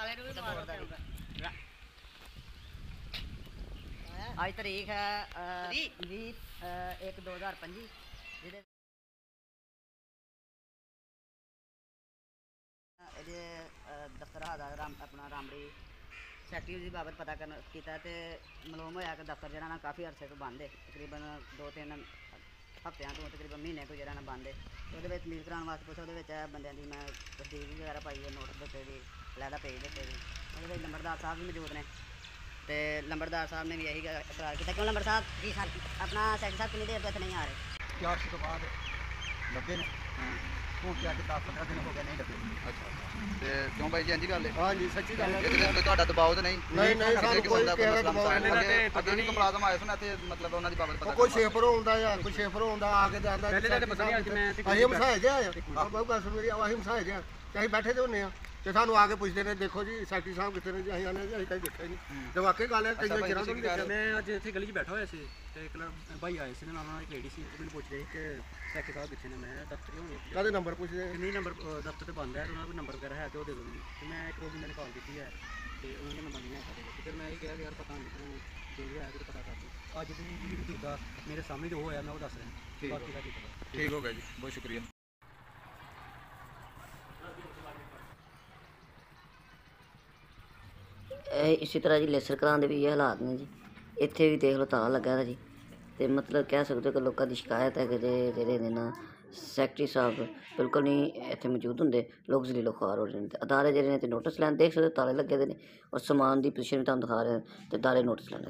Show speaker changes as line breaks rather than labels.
आज तारीख है 20/1/2025 ਜਿਹਦੇ ਇਹਦੇ ਦਫ਼ਤਰ ਦਾ ਆਪਣਾ ਰਾਮੜੀ ਸੈਕਟਰੀ ਦੀ ਬਾਬਤ ਪਤਾ ਕੀਤਾ ਤੇ ਮਾਲੂਮ ਹੋਇਆ ਕਿ ਦਫ਼ਤਰ ਜਿਹੜਾ ਨਾ ਕਾਫੀ ਅਰਸੇ ਤੋਂ ਬੰਦ ਹੈ, ਤਕਰੀਬਨ 2-3 ਹਫ਼ਤਿਆਂ ਤੋਂ ਤਕਰੀਬਨ ਮਹੀਨੇ ਤੋਂ ਜਿਹੜਾ ਨਾ ਬੰਦ ਹੈ। ਉਹਦੇ ਵਿੱਚ ਲੀਡ ਕਰਾਉਣ ਵਾਸਤੇ ਪੁੱਛ ਉਹਦੇ ਵਿੱਚ ਬੰਦਿਆਂ ਦੀ ਮੈਂ ਤਸਦੀਕ ਵਗੈਰਾ ਪਾਈ ਹੈ, ਨੋਟਿਸ ਦਿੱਤੇ ਵੀ ਲਹਿਦਾ ਪੇਜ ਦਿੱਤੇ ਵੀ। ਉਹਦੇ ਵਿੱਚ ਲੰਬੜਦਾਰ ਸਾਹਿਬ ਵੀ ਮੌਜੂਦ ਨੇ ਤੇ ਲੰਬੜਦਾਰ ਸਾਹਿਬ ਨੇ ਵੀ ਇਹੀ ਇਕਰਾਰ ਕੀਤਾ। ਕਿਉਂ ਲੰਬੜ ਸਾਹਿਬ ਜੀ ਆਪਣਾ ਸੈਕਟਰੀ ਸਾਹਿਬ ਕਿੰਨੀ ਦੇਰ ਤੋਂ ਇੱਥੇ ਨਹੀਂ ਆ ਰਹੇ?
400 ਤੋਂ ਬਾਅਦ ਲੱਗੇ ਨੇ ਹੁਣ ਕਿ ਅੱਜ 10-15 ਦਿਨ ਹੋ ਗਏ ਨਹੀਂ ਲੱਗੇ।
ਅੱਛਾ ਤੇ ਕਿਉਂ ਬਾਈ ਜੀ ਇੰਝ ਗੱਲ ਹੈ?
ਹਾਂਜੀ ਸੱਚੀ ਗੱਲ ਹੈ।
ਇਹਦੇ ਵਿੱਚ ਤੁਹਾਡਾ ਦਬਾਅ ਤਾਂ ਨਹੀਂ?
ਨਹੀਂ ਸਾਨੂੰ ਕੋਈ ਕਿਹੜਾ ਦਬਾਅ ਨਹੀਂ।
ਅੱਗੇ ਨਹੀਂ ਮੁਲਾਜ਼ਮ ਆਏ ਸਨ ਇੱਥੇ, ਮਤਲਬ ਉਹਨਾਂ ਦੀ ਬਾਬਤ ਪਤਾ
ਕੋਈ ਸ਼ੇਫਰੋਂ ਹੁੰਦਾ ਜਾਂ ਕੋਈ ਸ਼ੇਫਰੋਂ ਹੁੰਦਾ ਆ ਕੇ ਜਾਂਦਾ
ਪਹਿਲੇ ਤਾਂ ਪਤਾ ਨਹੀਂ ਅੱਜ ਮੈਂ
ਅਸੀਂ ਮਸਾਏ ਜਿਆ ਬਹੁਤ ਗੱਲ ਸੁਣ ਮੇਰੀ ਅਸੀਂ ਮਸਾਏ ਜਿਆ ਤੇ ਅਸੀਂ ਬੈਠੇ ਤੇ ਹੁੰਨੇ ਆ ਤੇ ਸਾਨੂੰ ਆ ਕੇ ਪੁੱਛਦੇ ਨੇ ਦੇਖੋ ਜੀ ਸੈਕਟਰੀ ਸਾਹਿਬ ਕਿੱਥੇ ਨੇ ਜੀ। ਅਸੀਂ ਆਨੇ ਜੀ ਅਸੀਂ ਕਦੇ ਦੇਖਿਆ ਨਹੀਂ ਤੇ ਵਾਕਈ ਗੱਲ ਹੈ ਕਈ ਚਿਰਾਂ ਤੋਂ ਨਹੀਂ ਦੇਖਿਆ।
ਮੈਂ ਅੱਜ ਇੱਥੇ ਗਲੀ 'ਚ ਬੈਠਾ ਹੋਇਆ ਸੀ ਤੇ ਇੱਕ ਭਾਈ ਆਏ ਸੀ ਨਾਲ ਉਹਨਾਂ ਦੀ ਲੇਡੀ ਸੀ, ਮੈਨੂੰ ਪੁੱਛ ਰਹੇ ਕਿ ਸੈਕਟਰੀ ਸਾਹਿਬ ਕਿੱਥੇ ਨੇ। ਮੈਂ ਦਫ਼ਤਰ ਹੀ ਹੋਣੇ
ਕਾਹਦੇ ਨੰਬਰ ਪੁੱਛਦੇ
ਕਿੰਨੀ ਨੰਬਰ ਦਫ਼ਤਰ ਤੇ ਬੰਦ ਹੈ ਤੇ ਉਹਨਾਂ ਕੋਲ ਨੰਬਰ ਵਗੈਰਾ ਹੈ ਤੇ ਉਹ ਦੇ ਦਿਓ ਜੀ। ਤੇ ਮੈਂ ਇੱਕ ਦੋ ਦਿਨ ਕਾਲ ਕੀਤੀ ਹੈ ਤੇ ਉਹਨਾਂ ਦਾ ਨੰਬਰ ਨਹੀਂ ਹੈ ਸਾਡੇ ਕੋਲ। ਫਿਰ ਮੈਂ ਇਹ ਕਿਹਾ ਯਾਰ ਪਤਾ ਨਹੀਂ ਜੋ ਵੀ ਹੈ ਤੇ ਪਤਾ ਕਰ ਦਿਓ। ਅੱਜ ਦੀ ਜਿਹੜੀ ਦਾ ਮੇਰੇ ਸਾਹਮਣੇ ਜੋ ਹੋਇਆ ਮੈਂ ਉਹ ਦੱਸ ਰਿਹਾ, ਬਾਕੀ ਦਾ ਕੀ ਪਤਾ।
ਠੀਕ ਹੋ ਗਿਆ ਜੀ, ਬਹੁਤ ਸ਼ੁਕਰੀਆ।
ਇਸੇ ਤਰ੍ਹਾਂ ਜੀ ਲੇਸਰ ਕਲਾਂ ਦੇ ਵੀ ਇਹ ਹਾਲਾਤ ਨੇ ਜੀ। ਇੱਥੇ ਵੀ ਦੇਖ ਲਓ ਤਾਲਾ ਲੱਗਾ ਦਾ ਜੀ ਤੇ ਮਤਲਬ ਕਹਿ ਸਕਦੇ ਹੋ ਕਿ ਲੋਕਾਂ ਦੀ ਸ਼ਿਕਾਇਤ ਹੈ ਕਿ ਜਿਹੜੇ ਨੇ ਨਾ ਸੈਕਟਰੀ ਸਾਹਿਬ ਬਿਲਕੁਲ ਨਹੀਂ ਇੱਥੇ ਮੌਜੂਦ ਹੁੰਦੇ, ਲੋਕ ਜ਼ਲੀਲੋ ਖੁਆਰ ਹੋ ਰਹੇ ਨੇ। ਤੇ ਅਦਾਰੇ ਜਿਹੜੇ ਨੇ ਤੇ ਨੋਟਿਸ ਲੈਣ ਦੇਖ ਸਕਦੇ ਹੋ ਤਾਲੇ ਲੱਗੇ ਦੇ ਨੇ ਔਰ ਸਮਾਨ ਦੀ ਪੋਜੀਸ਼ਨ ਵੀ ਤੁਹਾਨੂੰ ਦਿਖਾ ਰਹੇ ਤੇ ਅਦਾਰੇ ਨੋਟਿਸ ਲੈਣ।